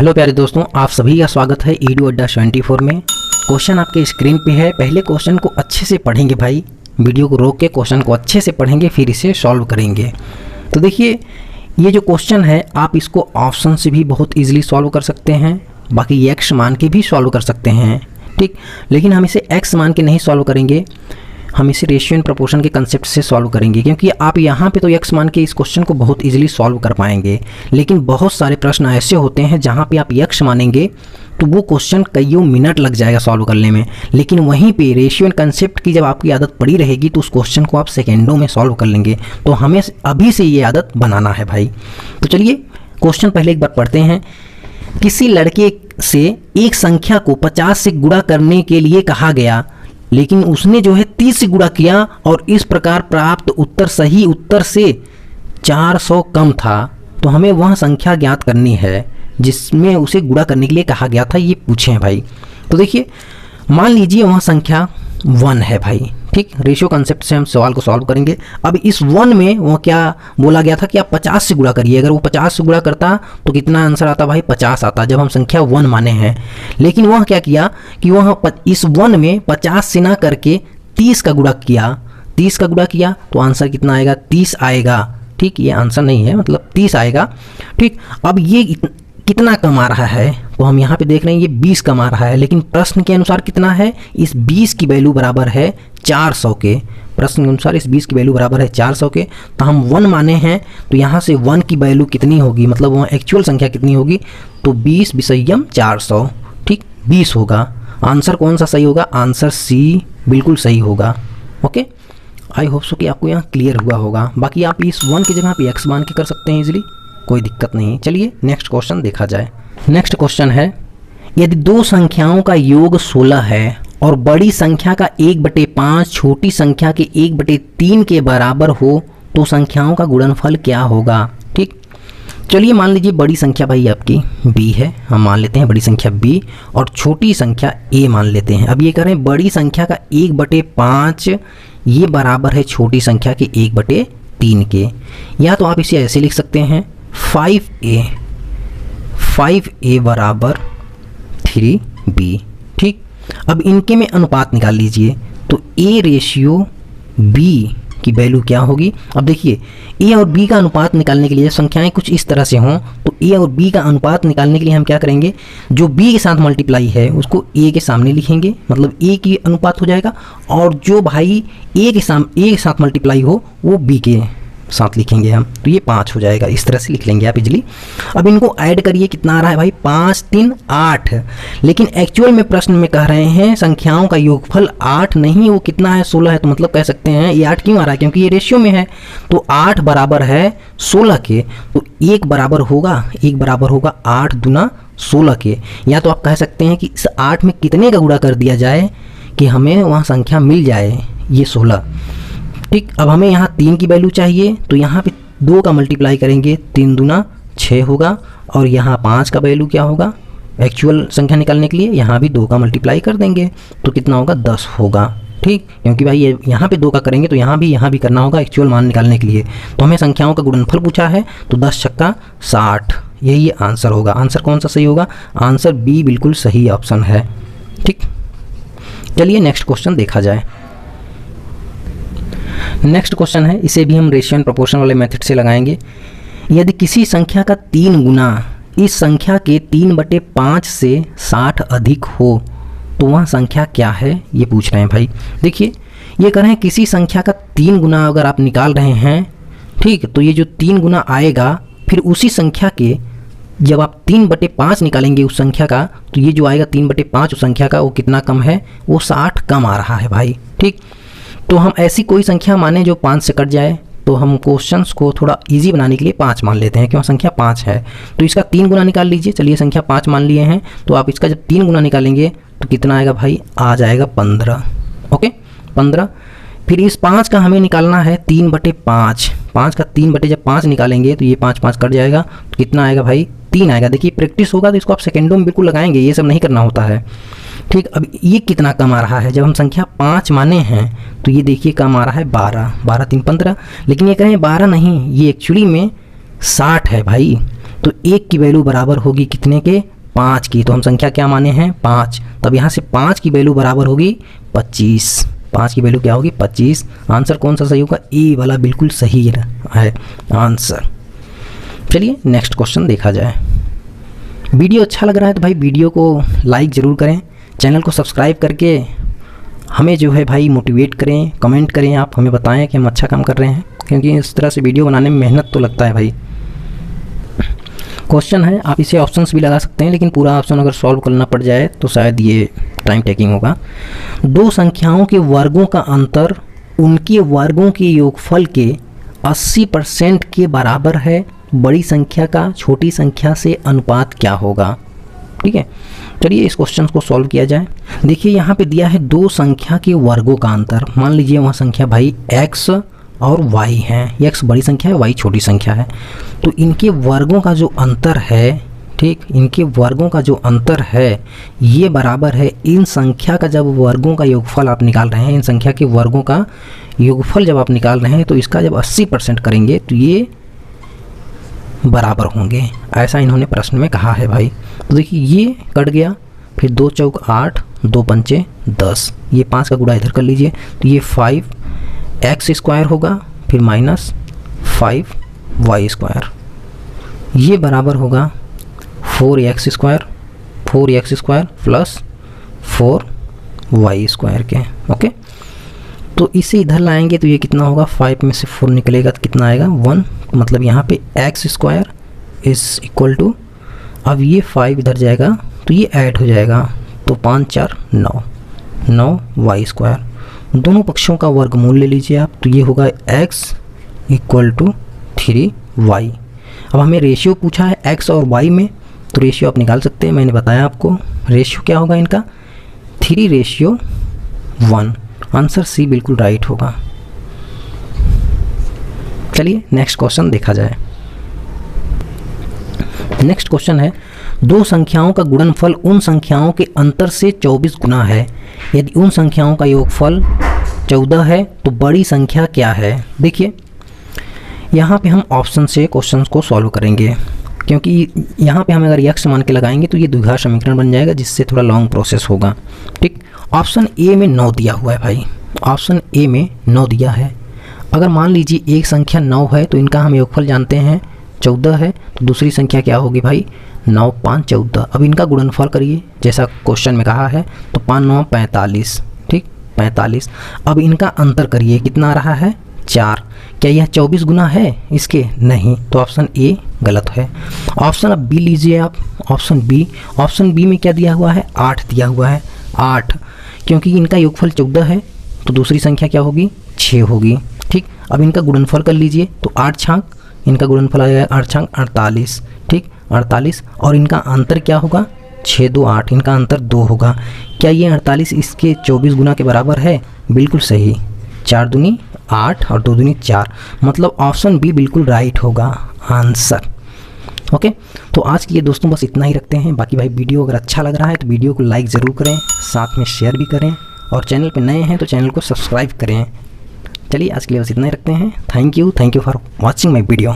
Hello प्यारे दोस्तों, आप सभी का स्वागत है ईडू अड्डा 24 में। क्वेश्चन आपके स्क्रीन पे है। पहले क्वेश्चन को अच्छे से पढ़ेंगे भाई, वीडियो को रोक के क्वेश्चन को अच्छे से पढ़ेंगे, फिर इसे सॉल्व करेंगे। तो देखिए, ये जो क्वेश्चन है आप इसको ऑप्शन से भी बहुत ईजिली सॉल्व कर सकते हैं, बाकी एक्स मान के भी सॉल्व कर सकते हैं, ठीक। लेकिन हम इसे एक्स मान के नहीं सॉल्व करेंगे, हम इसे रेशियो एंड प्रोपोर्शन के कंसेप्ट से सॉल्व करेंगे, क्योंकि आप यहाँ पे तो एक्स मान के इस क्वेश्चन को बहुत इजीली सॉल्व कर पाएंगे। लेकिन बहुत सारे प्रश्न ऐसे होते हैं जहाँ पे आप एक्स मानेंगे तो वो क्वेश्चन कईयों मिनट लग जाएगा सॉल्व करने में। लेकिन वहीं पे रेशियो एंड कंसेप्ट की जब आपकी आदत पड़ी रहेगी तो उस क्वेश्चन को आप सेकेंडों में सॉल्व कर लेंगे। तो हमें अभी से ये आदत बनाना है भाई। तो चलिए क्वेश्चन पहले एक बार पढ़ते हैं। किसी लड़के से एक संख्या को 50 से गुणा करने के लिए कहा गया, लेकिन उसने जो है 30 से गुणा किया और इस प्रकार प्राप्त उत्तर सही उत्तर से 400 कम था। तो हमें वह संख्या ज्ञात करनी है जिसमें उसे गुणा करने के लिए कहा गया था, ये पूछे हैं भाई। तो देखिए, मान लीजिए वह संख्या 1 है भाई, ठीक। रेशियो कंसेप्ट से हम सवाल को सॉल्व करेंगे। अब इस 1 में वो क्या बोला गया था कि आप 50 से गुणा करिए। अगर वो 50 से गुणा करता तो कितना आंसर आता भाई? 50 आता, जब हम संख्या 1 माने हैं। लेकिन वह क्या किया कि वह इस 1 में 50 से ना करके 30 का गुणा किया। 30 का गुणा किया तो आंसर कितना आएगा? 30 आएगा, ठीक। ये आंसर नहीं है, मतलब 30 आएगा, ठीक। अब ये कितना कम आ रहा है तो हम यहाँ पे देख रहे हैं ये 20 कम आ रहा है। लेकिन प्रश्न के अनुसार कितना है? इस 20 की वैल्यू बराबर है 400 के। प्रश्न के अनुसार इस 20 की वैल्यू बराबर है 400 के। तो हम 1 माने हैं तो यहाँ से 1 की वैल्यू कितनी होगी, मतलब वह एक्चुअल संख्या कितनी होगी? तो 20 विषयम 400, ठीक, 20 होगा। आंसर कौन सा सही होगा? आंसर सी बिल्कुल सही होगा। ओके, आई होप सो कि आपको यहाँ क्लियर हुआ होगा। बाकी आप इस 1 की जगह पे एक्स मान के कर सकते हैं इजीली, कोई दिक्कत नहीं। चलिए नेक्स्ट क्वेश्चन देखा जाए। नेक्स्ट क्वेश्चन है, यदि दो संख्याओं का योग 16 है और बड़ी संख्या का 1/5 छोटी संख्या के 1/3 के बराबर हो तो संख्याओं का गुणनफल क्या होगा, ठीक। चलिए मान लीजिए बड़ी संख्या भाई आपकी b है, हम मान लेते हैं बड़ी संख्या b, और छोटी संख्या a मान लेते हैं। अब ये कह रहे हैं बड़ी संख्या का 1/5 ये बराबर है छोटी संख्या के 1/3 के। या तो आप इसे ऐसे लिख सकते हैं 5a बराबर 3b, ठीक। अब इनके में अनुपात निकाल लीजिए तो a रेशियो b की वैल्यू क्या होगी? अब देखिए, a और b का अनुपात निकालने के लिए संख्याएं कुछ इस तरह से हों तो a और b का अनुपात निकालने के लिए हम क्या करेंगे? जो b के साथ मल्टीप्लाई है उसको a के सामने लिखेंगे, मतलब a की अनुपात हो जाएगा, और जो भाई a के साथ मल्टीप्लाई हो वो b के साथ लिखेंगे हम, तो ये 5 हो जाएगा। इस तरह से लिख लेंगे आप इजली। अब इनको ऐड करिए, कितना आ रहा है भाई? 5 3 8। लेकिन एक्चुअल में प्रश्न में कह रहे हैं संख्याओं का योगफल 8 नहीं, वो कितना है? 16 है। तो मतलब कह सकते हैं ये 8 क्यों आ रहा है? क्योंकि ये रेशियो में है। तो 8 बराबर है 16 के, तो 1 बराबर होगा 8 दूना 16 के। या तो आप कह सकते हैं कि इस 8 में कितने का गुणा कर दिया जाए कि हमें वहाँ संख्या मिल जाए, ये 16, ठीक। अब हमें यहाँ 3 की वैल्यू चाहिए तो यहाँ पे 2 का मल्टीप्लाई करेंगे, 3 दूना 6 होगा, और यहाँ 5 का वैल्यू क्या होगा एक्चुअल संख्या निकालने के लिए? यहाँ भी 2 का मल्टीप्लाई कर देंगे तो कितना होगा? 10 होगा, ठीक। क्योंकि भाई ये यहाँ पे 2 का करेंगे तो यहाँ भी करना होगा एक्चुअल मान निकालने के लिए। तो हमें संख्याओं का गुणनफल पूछा है तो 10 छक्का 60, यही आंसर होगा। आंसर कौन सा सही होगा? आंसर बी बिल्कुल सही ऑप्शन है, ठीक। चलिए नेक्स्ट क्वेश्चन देखा जाए। नेक्स्ट क्वेश्चन है, इसे भी हम रेशियो एंड प्रोपोर्शन वाले मेथड से लगाएंगे। यदि किसी संख्या का 3 गुना इस संख्या के 3/5 से 60 अधिक हो तो वह संख्या क्या है, ये पूछ रहे हैं भाई। देखिए, ये कह रहे हैं किसी संख्या का 3 गुना अगर आप निकाल रहे हैं, ठीक, तो ये जो 3 गुना आएगा फिर उसी संख्या के जब आप 3/5 निकालेंगे उस संख्या का, तो ये जो आएगा 3/5 उस संख्या का वो कितना कम है? वो 60 कम आ रहा है भाई, ठीक। तो हम ऐसी कोई संख्या माने जो 5 से कट जाए, तो हम क्वेश्चंस को थोड़ा इजी बनाने के लिए 5 मान लेते हैं, क्यों? संख्या 5 है तो इसका 3 गुना निकाल लीजिए। चलिए संख्या 5 मान लिए हैं तो आप इसका जब 3 गुना निकालेंगे तो कितना आएगा भाई? आ जाएगा 15, ओके 15। फिर इस 5 का हमें निकालना है 3/5। 5 का 3/5 निकालेंगे तो ये 5 5 कट जाएगा तो कितना आएगा भाई? 3 आएगा। देखिए प्रैक्टिस होगा तो इसको आप सेकेंडों में बिल्कुल लगाएंगे, ये सब नहीं करना होता है, ठीक। अब ये कितना कम आ रहा है? जब हम संख्या 5 माने हैं तो ये देखिए कम आ रहा है 12 3 15। लेकिन ये कहें 12 नहीं, ये एक्चुअली में 60 है भाई। तो 1 की वैल्यू बराबर होगी कितने के, 5 की। तो हम संख्या क्या माने हैं, 5। तब यहाँ से 5 की वैल्यू बराबर होगी 25। 5 की वैल्यू क्या होगी, 25। आंसर कौन सा सही होगा, ए वाला बिल्कुल सही है आंसर। चलिए नेक्स्ट क्वेश्चन देखा जाए। वीडियो अच्छा लग रहा है तो भाई वीडियो को लाइक ज़रूर करें, चैनल को सब्सक्राइब करके हमें जो है भाई मोटिवेट करें, कमेंट करें, आप हमें बताएं कि हम अच्छा काम कर रहे हैं, क्योंकि इस तरह से वीडियो बनाने में मेहनत तो लगता है भाई। क्वेश्चन है, आप इसे ऑप्शंस भी लगा सकते हैं, लेकिन पूरा ऑप्शन अगर सॉल्व करना पड़ जाए तो शायद ये टाइम टेकिंग होगा। दो संख्याओं के वर्गों का अंतर उनके वर्गों के योगफल के 80% के बराबर है। बड़ी संख्या का छोटी संख्या से अनुपात क्या होगा। ठीक है, चलिए इस क्वेश्चन को सॉल्व किया जाए। देखिए यहाँ पे दिया है दो संख्या के वर्गों का अंतर। मान लीजिए वहाँ संख्या भाई x और y है, x बड़ी संख्या है, y छोटी संख्या है। तो इनके वर्गों का जो अंतर है, ठीक, इनके वर्गों का जो अंतर है ये बराबर है इन संख्या का, जब वर्गों का योगफल आप निकाल रहे हैं, इन संख्या के वर्गों का योगफल जब आप निकाल रहे हैं तो इसका जब 80% करेंगे तो ये बराबर होंगे, ऐसा इन्होंने प्रश्न में कहा है भाई। तो देखिए ये कट गया, फिर 2 चौक 8, 2 पंचे 10, ये 5 का गुणा इधर कर लीजिए तो ये 5x² होगा, फिर -5y², ये बराबर होगा 4x² प्लस 4y² के। ओके, तो इसे इधर लाएंगे तो ये कितना होगा, 5 में से 4 निकलेगा तो कितना आएगा 1, मतलब यहाँ पे x² इज इक्वल टू, अब ये 5 इधर जाएगा तो ये ऐड हो जाएगा, तो 5 4 9y²। दोनों पक्षों का वर्गमूल ले लीजिए आप, तो ये होगा x इक्वल टू 3y। अब हमें रेशियो पूछा है x और y में, तो रेशियो आप निकाल सकते हैं, मैंने बताया आपको रेशियो क्या होगा इनका, 3:1। आंसर सी बिल्कुल राइट होगा। चलिए नेक्स्ट क्वेश्चन देखा जाए। नेक्स्ट क्वेश्चन है, दो संख्याओं का गुणनफल उन संख्याओं के अंतर से 24 गुना है। यदि उन संख्याओं का योगफल 14 है तो बड़ी संख्या क्या है। देखिए यहाँ पे हम ऑप्शन से क्वेश्चन को सॉल्व करेंगे, क्योंकि यहाँ पे हम अगर x मान के लगाएंगे तो ये द्विघात समीकरण बन जाएगा, जिससे थोड़ा लॉन्ग प्रोसेस होगा। ठीक, ऑप्शन ए में 9 दिया हुआ है भाई, ऑप्शन ए में 9 दिया है। अगर मान लीजिए एक संख्या 9 है तो इनका हम योगफल जानते हैं 14 है, तो दूसरी संख्या क्या होगी भाई, 9 5 14। अब इनका गुणनफल करिए जैसा क्वेश्चन में कहा है, तो 5 9 45, ठीक 45। अब इनका अंतर करिए, कितना आ रहा है 4। क्या यह 24 गुना है इसके, नहीं, तो ऑप्शन ए गलत है। ऑप्शन अब बी लीजिए आप, ऑप्शन बी में क्या दिया हुआ है, 8 दिया हुआ है, 8, क्योंकि इनका योगफल 14 है तो दूसरी संख्या क्या होगी, 6 होगी। ठीक, अब इनका गुणनफल कर लीजिए, तो 8 छाक, इनका गुणनफल आ जाएगा 8 छाक 48, ठीक 48, और इनका अंतर क्या होगा, 6 2 8, इनका अंतर 2 होगा। क्या ये 48 इसके 24 गुना के बराबर है, बिल्कुल सही, 4 दूनी 8 और 2 दूनी 4, मतलब ऑप्शन बी बिल्कुल राइट होगा आंसर। ओके, तो आज के लिए दोस्तों बस इतना ही रखते हैं। बाकी भाई वीडियो अगर अच्छा लग रहा है तो वीडियो को लाइक ज़रूर करें, साथ में शेयर भी करें, और चैनल पे नए हैं तो चैनल को सब्सक्राइब करें। चलिए आज के लिए बस इतना ही रखते हैं। Thank you for watching my video.